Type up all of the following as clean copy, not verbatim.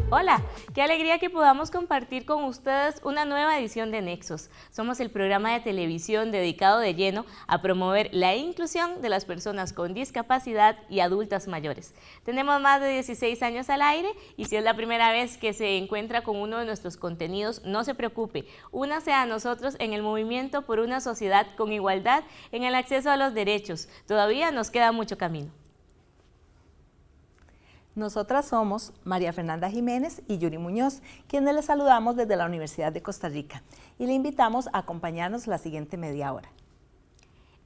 Hola, qué alegría que podamos compartir con ustedes una nueva edición de Nexos. Somos el programa de televisión dedicado de lleno a promover la inclusión de las personas con discapacidad y adultas mayores. Tenemos más de 16 años al aire y si es la primera vez que se encuentra con uno de nuestros contenidos, no se preocupe, únase a nosotros en el movimiento por una sociedad con igualdad en el acceso a los derechos. Todavía nos queda mucho camino. Nosotras somos María Fernanda Jiménez y Yuri Muñoz, quienes les saludamos desde la Universidad de Costa Rica y le invitamos a acompañarnos la siguiente media hora.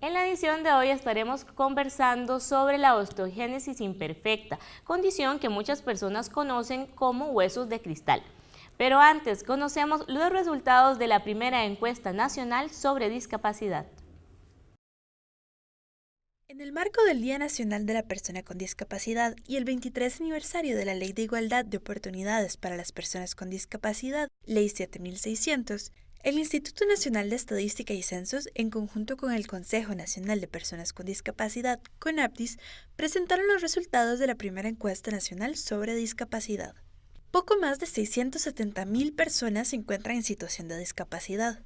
En la edición de hoy estaremos conversando sobre la osteogénesis imperfecta, condición que muchas personas conocen como huesos de cristal. Pero antes, conocemos los resultados de la primera encuesta nacional sobre discapacidad. En el marco del Día Nacional de la Persona con Discapacidad y el 23 aniversario de la Ley de Igualdad de Oportunidades para las Personas con Discapacidad, Ley 7600, el Instituto Nacional de Estadística y Censos, en conjunto con el Consejo Nacional de Personas con Discapacidad, CONAPDIS, presentaron los resultados de la primera encuesta nacional sobre discapacidad. Poco más de 670,000 personas se encuentran en situación de discapacidad.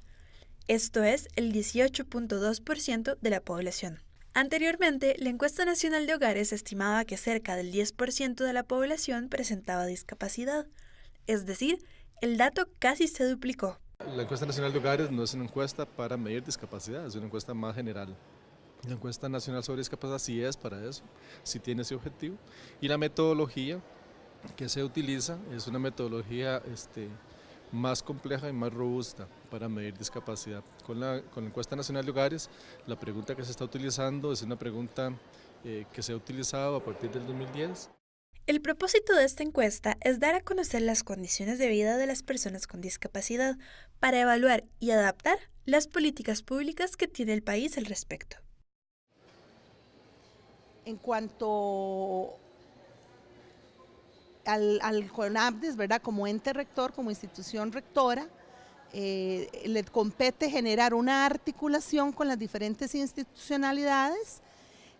Esto es el 18.2% de la población. Anteriormente, la encuesta nacional de hogares estimaba que cerca del 10% de la población presentaba discapacidad, es decir, el dato casi se duplicó. La encuesta nacional de hogares no es una encuesta para medir discapacidad, es una encuesta más general. La encuesta nacional sobre discapacidad sí es para eso, sí tiene ese objetivo. Y la metodología que se utiliza es una metodología más compleja y más robusta para medir discapacidad. Con la encuesta nacional de hogares, la pregunta que se está utilizando es una pregunta que se ha utilizado a partir del 2010. El propósito de esta encuesta es dar a conocer las condiciones de vida de las personas con discapacidad para evaluar y adaptar las políticas públicas que tiene el país al respecto. En cuanto al CONAPDIS, ¿verdad? Como ente rector, como institución rectora, le compete generar una articulación con las diferentes institucionalidades,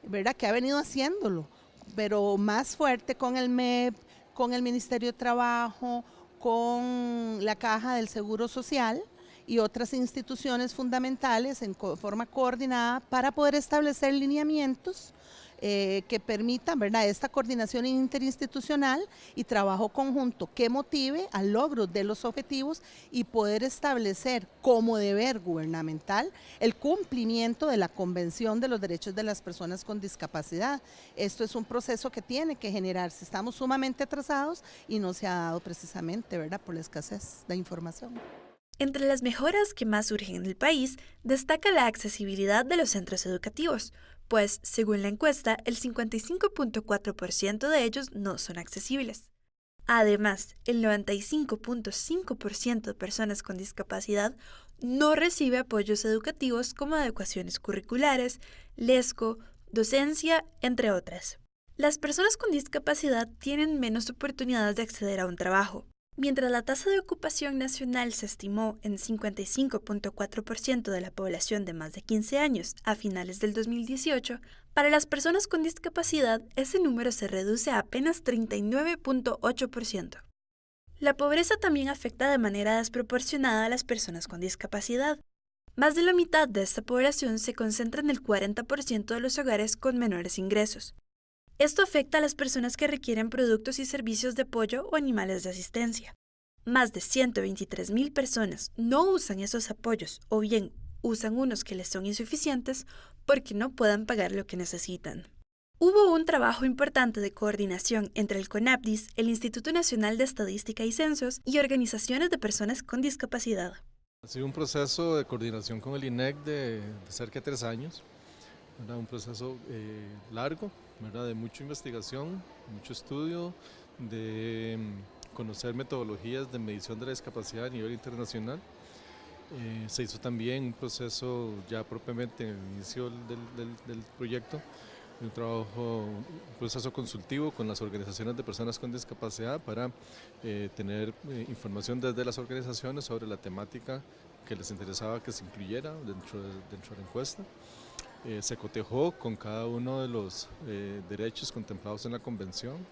¿verdad? Que ha venido haciéndolo, pero más fuerte con el MEP, con el Ministerio de Trabajo, con la Caja del Seguro Social y otras instituciones fundamentales en forma coordinada para poder establecer lineamientos que permitan, ¿verdad?, esta coordinación interinstitucional y trabajo conjunto que motive al logro de los objetivos y poder establecer como deber gubernamental el cumplimiento de la Convención de los Derechos de las Personas con Discapacidad. Esto es un proceso que tiene que generarse. Estamos sumamente atrasados y no se ha dado precisamente, ¿verdad?, por la escasez de información. Entre las mejoras que más surgen en el país, destaca la accesibilidad de los centros educativos, pues, según la encuesta, el 55.4% de ellos no son accesibles. Además, el 95.5% de personas con discapacidad no recibe apoyos educativos como adecuaciones curriculares, LESCO, docencia, entre otras. Las personas con discapacidad tienen menos oportunidades de acceder a un trabajo. Mientras la tasa de ocupación nacional se estimó en 55.4% de la población de más de 15 años a finales del 2018, para las personas con discapacidad ese número se reduce a apenas 39.8%. La pobreza también afecta de manera desproporcionada a las personas con discapacidad. Más de la mitad de esta población se concentra en el 40% de los hogares con menores ingresos. Esto afecta a las personas que requieren productos y servicios de apoyo o animales de asistencia. Más de 123,000 personas no usan esos apoyos o bien usan unos que les son insuficientes porque no puedan pagar lo que necesitan. Hubo un trabajo importante de coordinación entre el CONAPDIS, el Instituto Nacional de Estadística y Censos y organizaciones de personas con discapacidad. Ha sido un proceso de coordinación con el INEC de cerca de 3 años. Era un proceso largo, ¿verdad?, de mucha investigación, mucho estudio, de conocer metodologías de medición de la discapacidad a nivel internacional. Se hizo también un proceso ya propiamente en el inicio del proyecto, un proceso consultivo con las organizaciones de personas con discapacidad para tener información desde las organizaciones sobre la temática que les interesaba que se incluyera dentro de la encuesta. Se cotejó con cada uno de los derechos contemplados en la Convención.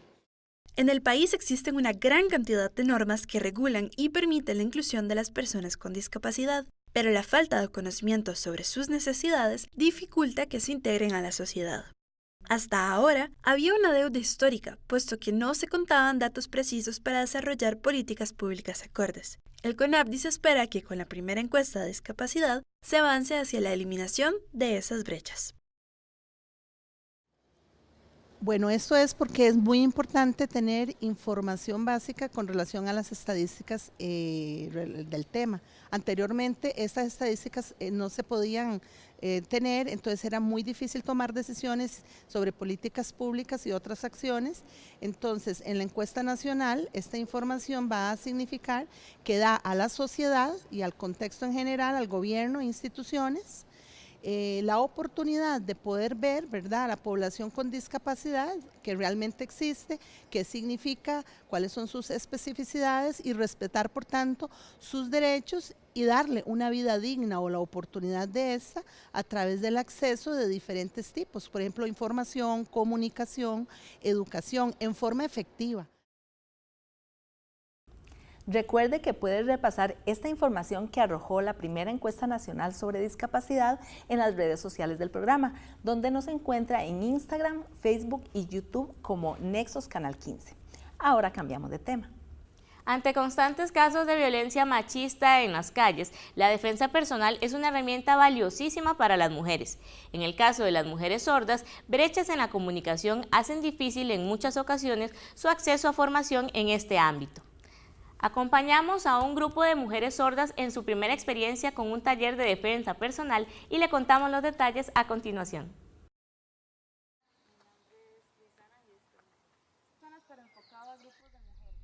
En el país existen una gran cantidad de normas que regulan y permiten la inclusión de las personas con discapacidad, pero la falta de conocimiento sobre sus necesidades dificulta que se integren a la sociedad. Hasta ahora, había una deuda histórica, puesto que no se contaban datos precisos para desarrollar políticas públicas acordes. El CONAPDIS espera que con la primera encuesta de discapacidad se avance hacia la eliminación de esas brechas. Bueno, esto es porque es muy importante tener información básica con relación a las estadísticas del tema. Anteriormente estas estadísticas no se podían tener, entonces era muy difícil tomar decisiones sobre políticas públicas y otras acciones. Entonces, en la encuesta nacional, esta información va a significar que da a la sociedad y al contexto en general, al gobierno e instituciones, la oportunidad de poder ver, ¿verdad?, a la población con discapacidad que realmente existe, qué significa, cuáles son sus especificidades y respetar, por tanto, sus derechos y darle una vida digna o la oportunidad de esta a través del acceso de diferentes tipos, por ejemplo, información, comunicación, educación, en forma efectiva. Recuerde que puede repasar esta información que arrojó la primera encuesta nacional sobre discapacidad en las redes sociales del programa, donde nos encuentra en Instagram, Facebook y YouTube como Nexos Canal 15. Ahora cambiamos de tema. Ante constantes casos de violencia machista en las calles, la defensa personal es una herramienta valiosísima para las mujeres. En el caso de las mujeres sordas, brechas en la comunicación hacen difícil en muchas ocasiones su acceso a formación en este ámbito. Acompañamos a un grupo de mujeres sordas en su primera experiencia con un taller de defensa personal y le contamos los detalles a continuación.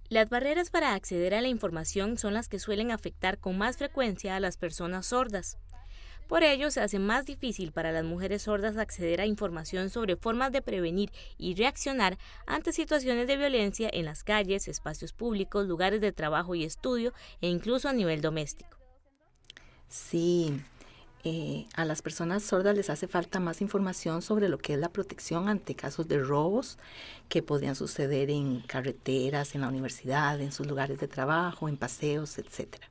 Las barreras para acceder a la información son las que suelen afectar con más frecuencia a las personas sordas. Por ello, se hace más difícil para las mujeres sordas acceder a información sobre formas de prevenir y reaccionar ante situaciones de violencia en las calles, espacios públicos, lugares de trabajo y estudio e incluso a nivel doméstico. Sí, a las personas sordas les hace falta más información sobre lo que es la protección ante casos de robos que podrían suceder en carreteras, en la universidad, en sus lugares de trabajo, en paseos, etcétera.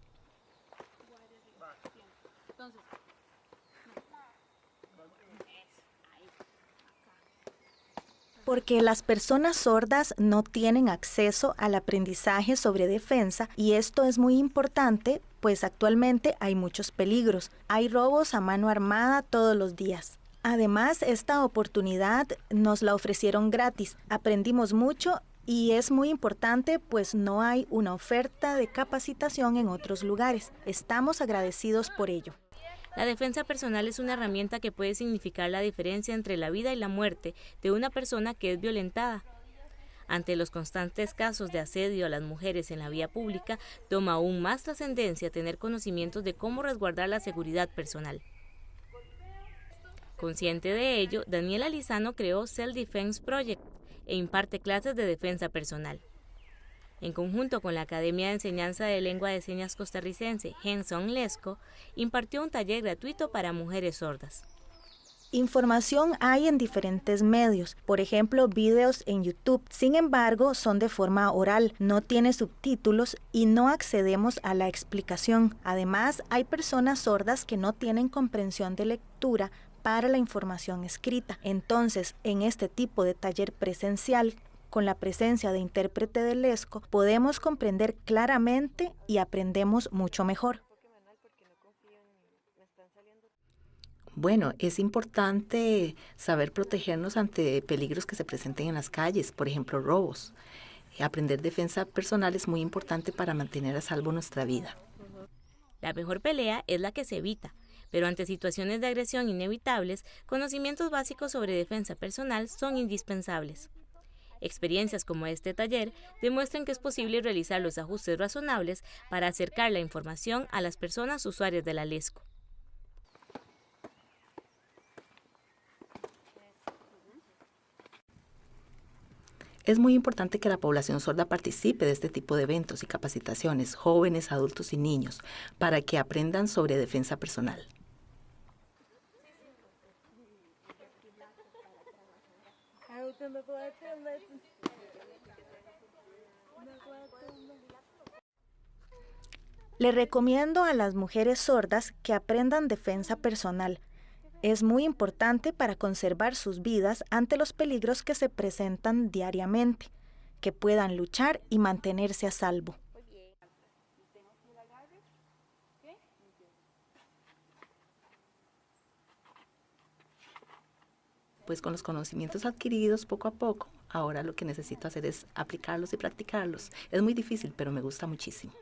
Porque las personas sordas no tienen acceso al aprendizaje sobre defensa y esto es muy importante, pues actualmente hay muchos peligros. Hay robos a mano armada todos los días. Además, esta oportunidad nos la ofrecieron gratis. Aprendimos mucho y es muy importante, pues no hay una oferta de capacitación en otros lugares. Estamos agradecidos por ello. La defensa personal es una herramienta que puede significar la diferencia entre la vida y la muerte de una persona que es violentada. Ante los constantes casos de asedio a las mujeres en la vía pública, toma aún más trascendencia tener conocimientos de cómo resguardar la seguridad personal. Consciente de ello, Daniela Lizano creó Self Defense Project e imparte clases de defensa personal. En conjunto con la Academia de Enseñanza de Lengua de Señas costarricense, Henson Lesco, impartió un taller gratuito para mujeres sordas. Información hay en diferentes medios, por ejemplo, videos en YouTube. Sin embargo, son de forma oral, no tiene subtítulos y no accedemos a la explicación. Además, hay personas sordas que no tienen comprensión de lectura para la información escrita. Entonces, en este tipo de taller presencial, con la presencia de intérprete de Lesco, podemos comprender claramente y aprendemos mucho mejor. Bueno, es importante saber protegernos ante peligros que se presenten en las calles, por ejemplo, robos. Aprender defensa personal es muy importante para mantener a salvo nuestra vida. La mejor pelea es la que se evita, pero ante situaciones de agresión inevitables, conocimientos básicos sobre defensa personal son indispensables. Experiencias como este taller demuestran que es posible realizar los ajustes razonables para acercar la información a las personas usuarias de la Lesco. Es muy importante que la población sorda participe de este tipo de eventos y capacitaciones, jóvenes, adultos y niños, para que aprendan sobre defensa personal. Le recomiendo a las mujeres sordas que aprendan defensa personal. Es muy importante para conservar sus vidas ante los peligros que se presentan diariamente, que puedan luchar y mantenerse a salvo. Pues con los conocimientos adquiridos poco a poco, ahora lo que necesito hacer es aplicarlos y practicarlos. Es muy difícil, pero me gusta muchísimo.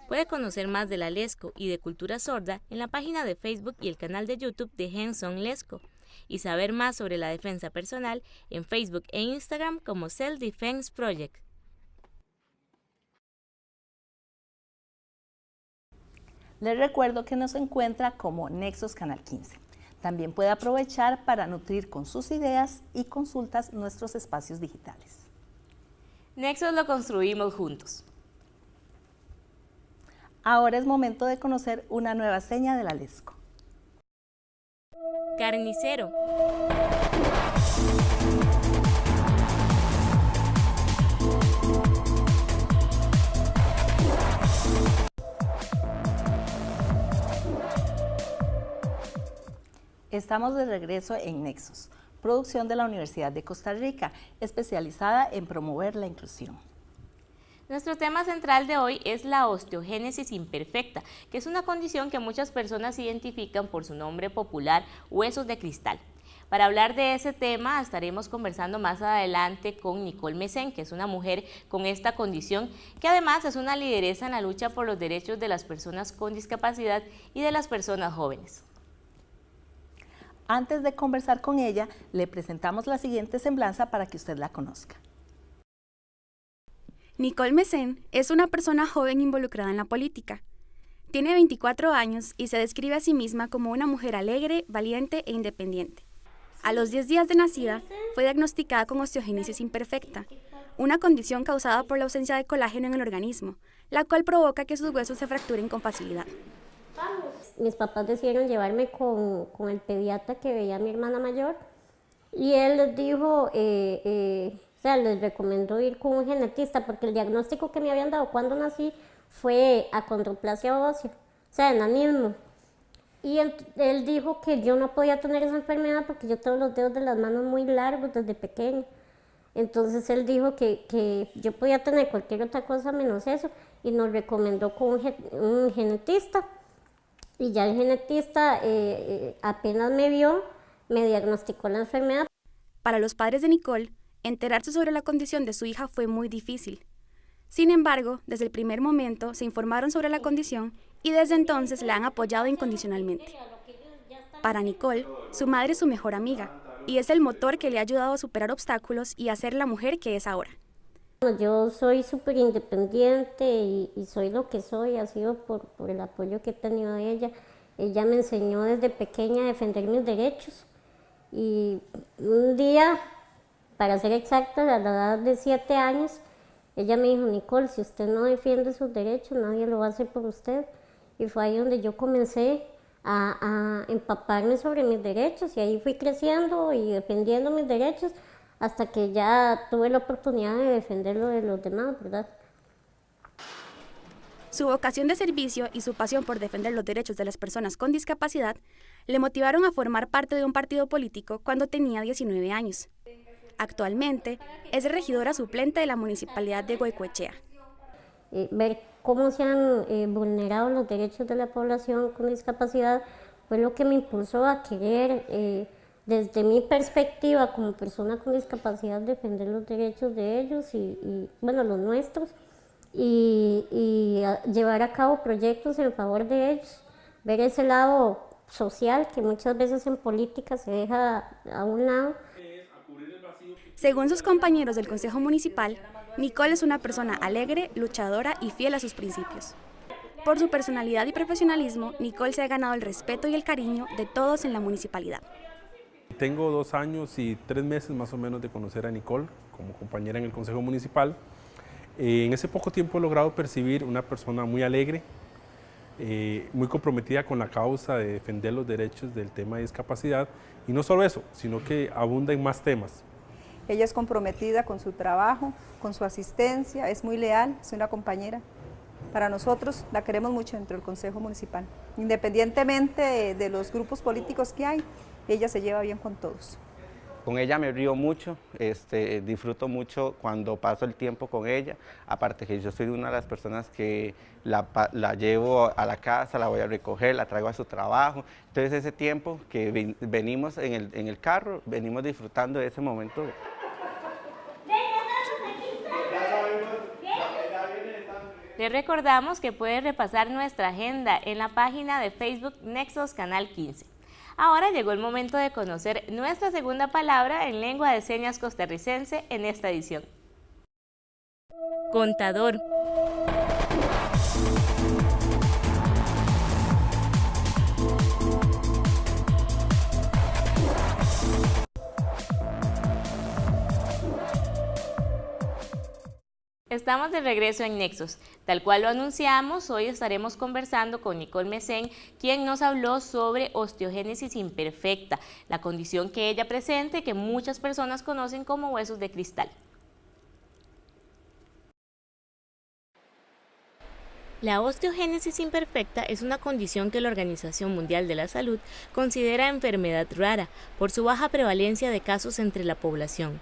Puede conocer más de la Lesco y de cultura sorda en la página de Facebook y el canal de YouTube de Hands On Lesco, y saber más sobre la defensa personal en Facebook e Instagram como Self Defense Project. Les recuerdo que nos encuentra como Nexos Canal 15. También puede aprovechar para nutrir con sus ideas y consultas nuestros espacios digitales. Nexos lo construimos juntos. Ahora es momento de conocer una nueva seña de la Lesco. Carnicero. Estamos de regreso en Nexos, producción de la Universidad de Costa Rica, especializada en promover la inclusión. Nuestro tema central de hoy es la osteogénesis imperfecta, que es una condición que muchas personas identifican por su nombre popular, huesos de cristal. Para hablar de ese tema estaremos conversando más adelante con Nicole Mesén, que es una mujer con esta condición, que además es una lideresa en la lucha por los derechos de las personas con discapacidad y de las personas jóvenes. Antes de conversar con ella, le presentamos la siguiente semblanza para que usted la conozca. Nicole Mesén es una persona joven involucrada en la política. Tiene 24 años y se describe a sí misma como una mujer alegre, valiente e independiente. A los 10 días de nacida, fue diagnosticada con osteogénesis imperfecta, una condición causada por la ausencia de colágeno en el organismo, la cual provoca que sus huesos se fracturen con facilidad. Mis papás decidieron llevarme con el pediatra que veía a mi hermana mayor y él les dijo, les recomendó ir con un genetista porque el diagnóstico que me habían dado cuando nací fue acondroplasia ósea, o sea, enanismo. Y él dijo que yo no podía tener esa enfermedad porque yo tengo los dedos de las manos muy largos desde pequeña. Entonces él dijo que yo podía tener cualquier otra cosa menos eso y nos recomendó con un genetista. Y ya el genetista apenas me vio, me diagnosticó la enfermedad. Para los padres de Nicole, enterarse sobre la condición de su hija fue muy difícil. Sin embargo, desde el primer momento se informaron sobre la condición y desde entonces la han apoyado incondicionalmente. Para Nicole, su madre es su mejor amiga y es el motor que le ha ayudado a superar obstáculos y a ser la mujer que es ahora. Yo soy súper independiente y soy lo que soy, ha sido por el apoyo que he tenido de ella. Ella me enseñó desde pequeña a defender mis derechos y un día, para ser exacta, a la edad de 7 años, ella me dijo, Nicole, si usted no defiende sus derechos, nadie lo va a hacer por usted. Y fue ahí donde yo comencé a empaparme sobre mis derechos y ahí fui creciendo y defendiendo mis derechos hasta que ya tuve la oportunidad de defenderlo de los demás, ¿verdad? Su vocación de servicio y su pasión por defender los derechos de las personas con discapacidad le motivaron a formar parte de un partido político cuando tenía 19 años. Actualmente es regidora suplente de la Municipalidad de Goicoechea. Ver cómo se han vulnerado los derechos de la población con discapacidad fue lo que me impulsó a querer, desde mi perspectiva como persona con discapacidad, defender los derechos de ellos y los nuestros, y llevar a cabo proyectos en favor de ellos, ver ese lado social que muchas veces en política se deja a un lado. Según sus compañeros del Consejo Municipal, Nicole es una persona alegre, luchadora y fiel a sus principios. Por su personalidad y profesionalismo, Nicole se ha ganado el respeto y el cariño de todos en la municipalidad. Tengo 2 años y 3 meses más o menos de conocer a Nicole como compañera en el Consejo Municipal. En ese poco tiempo he logrado percibir una persona muy alegre, muy comprometida con la causa de defender los derechos del tema de discapacidad, y no solo eso, sino que abunda en más temas. Ella es comprometida con su trabajo, con su asistencia, es muy leal, es una compañera. Para nosotros la queremos mucho dentro del Consejo Municipal. Independientemente de los grupos políticos que hay, ella se lleva bien con todos. Con ella me río mucho, disfruto mucho cuando paso el tiempo con ella, aparte que yo soy una de las personas que la llevo a la casa, la voy a recoger, la traigo a su trabajo, entonces ese tiempo que venimos en el carro, venimos disfrutando de ese momento. Les recordamos que pueden repasar nuestra agenda en la página de Facebook Nexos Canal 15. Ahora llegó el momento de conocer nuestra segunda palabra en lengua de señas costarricense en esta edición. Contador. Estamos de regreso en Nexos. Tal cual lo anunciamos, hoy estaremos conversando con Nicole Mesén, quien nos habló sobre osteogénesis imperfecta, la condición que ella presenta y que muchas personas conocen como huesos de cristal. La osteogénesis imperfecta es una condición que la Organización Mundial de la Salud considera enfermedad rara por su baja prevalencia de casos entre la población.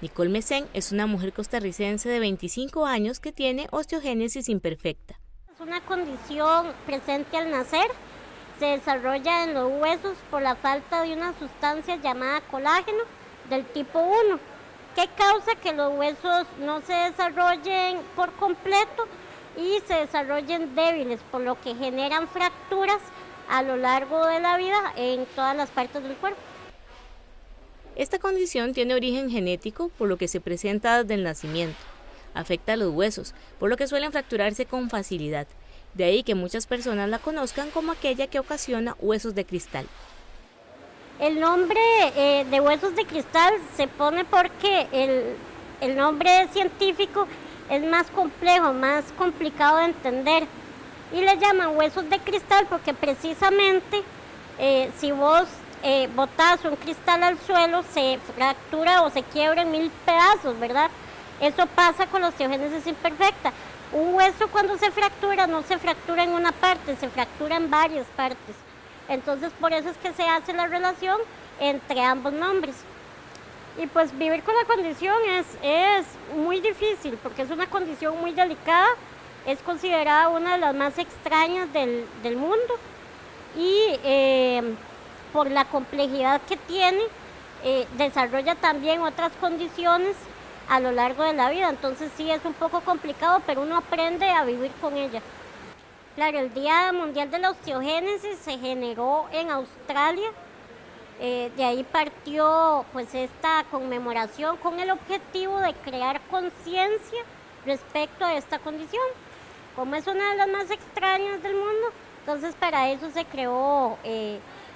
Nicole Mesén es una mujer costarricense de 25 años que tiene osteogénesis imperfecta. Es una condición presente al nacer, se desarrolla en los huesos por la falta de una sustancia llamada colágeno del tipo 1, que causa que los huesos no se desarrollen por completo y se desarrollen débiles, por lo que generan fracturas a lo largo de la vida en todas las partes del cuerpo. Esta condición tiene origen genético, por lo que se presenta desde el nacimiento. Afecta a los huesos, por lo que suelen fracturarse con facilidad. De ahí que muchas personas la conozcan como aquella que ocasiona huesos de cristal. El nombre de huesos de cristal se pone porque el nombre científico es más complejo, más complicado de entender. Y le llaman huesos de cristal porque precisamente si vos botas un cristal al suelo, se fractura o se quiebra en 1000 pedazos, ¿verdad? Eso pasa con la osteogénesis imperfecta. Un hueso cuando se fractura no se fractura en una parte, se fractura en varias partes. Entonces por eso es que se hace la relación entre ambos nombres. Y pues vivir con la condición es muy difícil porque es una condición muy delicada, es considerada una de las más extrañas del mundo y por la complejidad que tiene, desarrolla también otras condiciones a lo largo de la vida, entonces sí es un poco complicado, pero uno aprende a vivir con ella. Claro, el Día Mundial de la Osteogénesis se generó en Australia, de ahí partió pues esta conmemoración con el objetivo de crear conciencia respecto a esta condición. Como es una de las más extrañas del mundo, entonces para eso se creó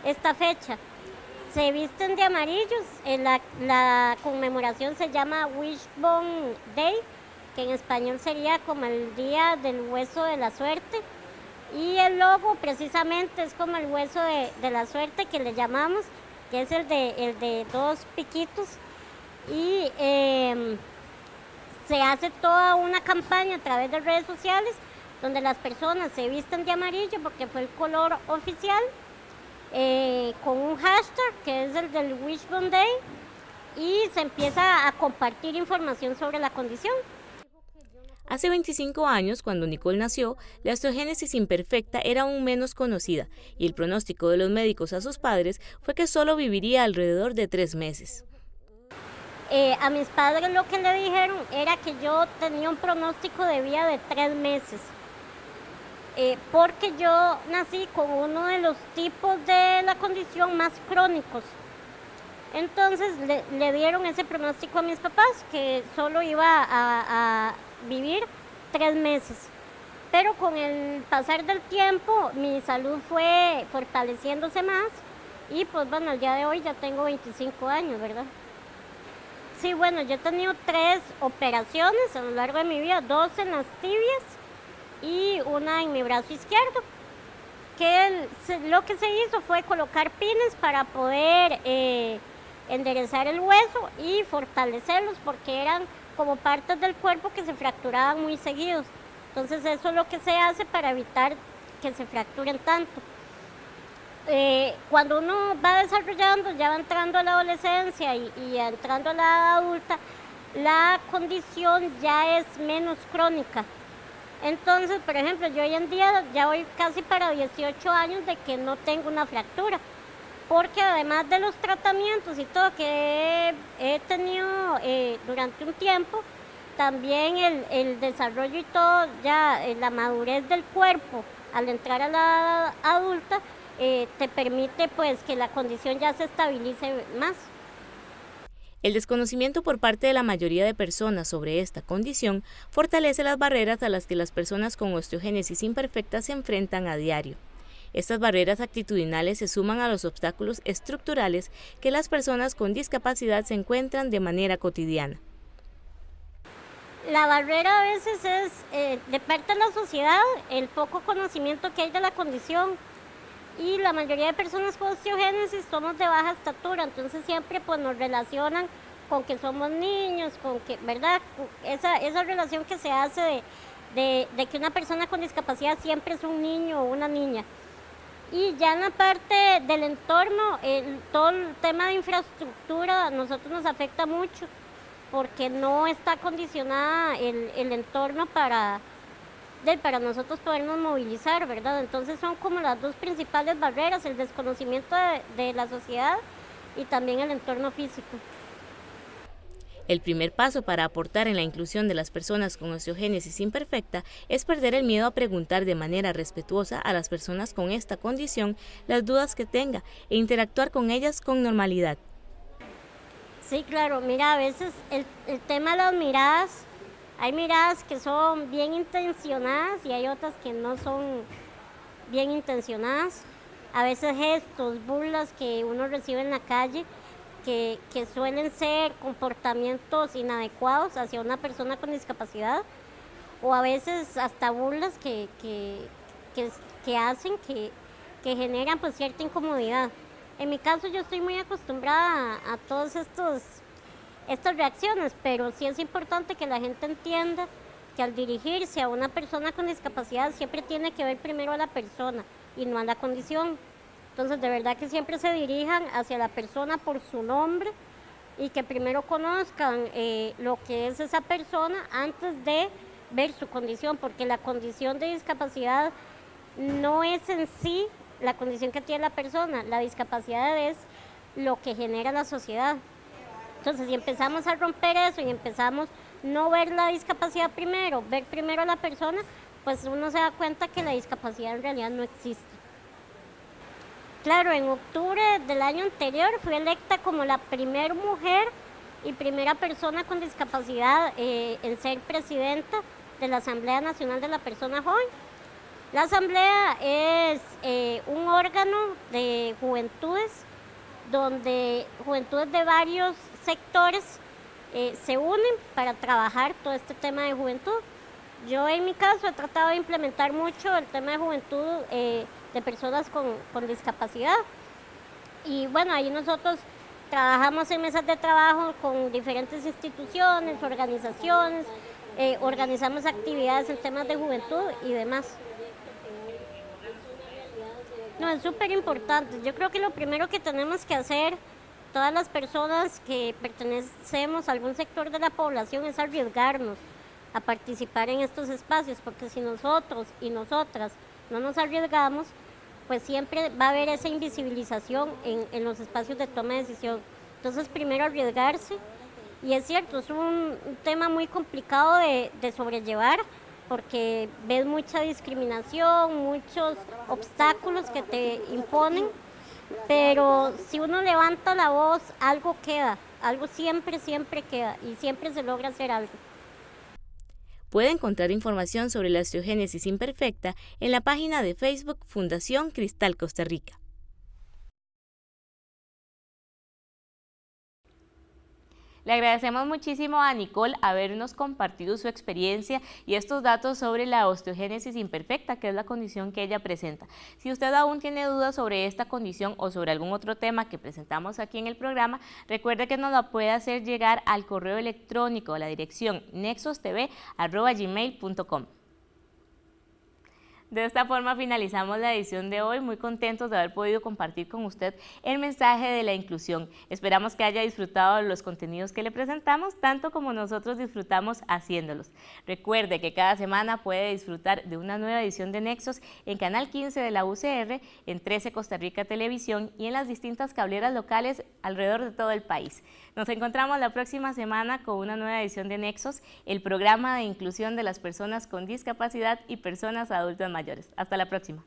esta fecha. Se visten de amarillos, la conmemoración se llama Wishbone Day, que en español sería como el día del hueso de la suerte, y el logo precisamente es como el hueso de la suerte que le llamamos, que es el de dos piquitos, y se hace toda una campaña a través de redes sociales donde las personas se visten de amarillo porque fue el color oficial, con un hashtag que es el del Wishbone Day y se empieza a compartir información sobre la condición. Hace 25 años, cuando Nicole nació, la osteogénesis imperfecta era aún menos conocida y el pronóstico de los médicos a sus padres fue que solo viviría alrededor de 3 meses. A mis padres lo que le dijeron era que yo tenía un pronóstico de vida de 3 meses. Porque yo nací con uno de los tipos de la condición más crónicos. Entonces le dieron ese pronóstico a mis papás, que solo iba a vivir 3 meses. Pero con el pasar del tiempo, mi salud fue fortaleciéndose más y pues bueno, al día de hoy ya tengo 25 años, ¿verdad? Sí, bueno, yo he tenido 3 operaciones a lo largo de mi vida, 2 en las tibias y una en mi brazo izquierdo, que lo que se hizo fue colocar pines para poder enderezar el hueso y fortalecerlos porque eran como partes del cuerpo que se fracturaban muy seguidos. Entonces eso es lo que se hace para evitar que se fracturen tanto. Cuando uno va desarrollando, ya va entrando a la adolescencia y entrando a la edad adulta, la condición ya es menos crónica. Entonces, por ejemplo, yo hoy en día ya voy casi para 18 años de que no tengo una fractura, porque además de los tratamientos y todo que he tenido durante un tiempo, también el desarrollo y todo, ya la madurez del cuerpo al entrar a la edad adulta, te permite pues que la condición ya se estabilice más. El desconocimiento por parte de la mayoría de personas sobre esta condición fortalece las barreras a las que las personas con osteogénesis imperfecta se enfrentan a diario. Estas barreras actitudinales se suman a los obstáculos estructurales que las personas con discapacidad se encuentran de manera cotidiana. La barrera a veces es, de parte de la sociedad, el poco conocimiento que hay de la condición, y la mayoría de personas con osteogénesis somos de baja estatura, entonces siempre pues nos relacionan con que somos niños, con que, ¿verdad? Esa relación que se hace de que una persona con discapacidad siempre es un niño o una niña. Y ya en la parte del entorno, todo el tema de infraestructura a nosotros nos afecta mucho, porque no está condicionada el entorno para nosotros podernos movilizar, ¿verdad? Entonces son como las dos principales barreras, el desconocimiento de la sociedad y también el entorno físico. El primer paso para aportar en la inclusión de las personas con osteogénesis imperfecta es perder el miedo a preguntar de manera respetuosa a las personas con esta condición las dudas que tenga e interactuar con ellas con normalidad. Sí, claro, mira, a veces el tema de las miradas, hay miradas que son bien intencionadas y hay otras que no son bien intencionadas. A veces gestos, burlas que uno recibe en la calle, que suelen ser comportamientos inadecuados hacia una persona con discapacidad, o a veces hasta burlas que hacen que generan pues cierta incomodidad. En mi caso yo estoy muy acostumbrada a todas estas reacciones, pero sí es importante que la gente entienda que al dirigirse a una persona con discapacidad siempre tiene que ver primero a la persona y no a la condición. Entonces, de verdad que siempre se dirijan hacia la persona por su nombre y que primero conozcan lo que es esa persona antes de ver su condición, porque la condición de discapacidad no es en sí la condición que tiene la persona, la discapacidad es lo que genera la sociedad. Entonces, si empezamos a romper eso y empezamos no ver la discapacidad primero, ver primero a la persona, pues uno se da cuenta que la discapacidad en realidad no existe. Claro, en octubre del año anterior fui electa como la primera mujer y primera persona con discapacidad en ser presidenta de la Asamblea Nacional de la Persona Joven. La Asamblea es un órgano de juventudes, donde juventudes de varios sectores se unen para trabajar todo este tema de juventud. Yo en mi caso he tratado de implementar mucho el tema de juventud de personas con discapacidad. Y bueno, ahí nosotros trabajamos en mesas de trabajo con diferentes instituciones, organizaciones, organizamos actividades en temas de juventud y demás. No, es súper importante. Yo creo que lo primero que tenemos que hacer todas las personas que pertenecemos a algún sector de la población es arriesgarnos a participar en estos espacios, porque si nosotros y nosotras no nos arriesgamos, pues siempre va a haber esa invisibilización en los espacios de toma de decisión. Entonces, primero arriesgarse, y es cierto, es un tema muy complicado de sobrellevar, porque ves mucha discriminación, muchos obstáculos que te imponen, pero si uno levanta la voz, algo queda, algo siempre queda, y siempre se logra hacer algo. Puede encontrar información sobre la osteogénesis imperfecta en la página de Facebook Fundación Cristal Costa Rica. Le agradecemos muchísimo a Nicole habernos compartido su experiencia y estos datos sobre la osteogénesis imperfecta, que es la condición que ella presenta. Si usted aún tiene dudas sobre esta condición o sobre algún otro tema que presentamos aquí en el programa, recuerde que nos la puede hacer llegar al correo electrónico a la dirección nexostv@gmail.com. De esta forma finalizamos la edición de hoy, muy contentos de haber podido compartir con usted el mensaje de la inclusión. Esperamos que haya disfrutado de los contenidos que le presentamos, tanto como nosotros disfrutamos haciéndolos. Recuerde que cada semana puede disfrutar de una nueva edición de Nexos en Canal 15 de la UCR, en 13 Costa Rica Televisión y en las distintas cableras locales alrededor de todo el país. Nos encontramos la próxima semana con una nueva edición de Nexos, el programa de inclusión de las personas con discapacidad y personas adultas mayores. Hasta la próxima.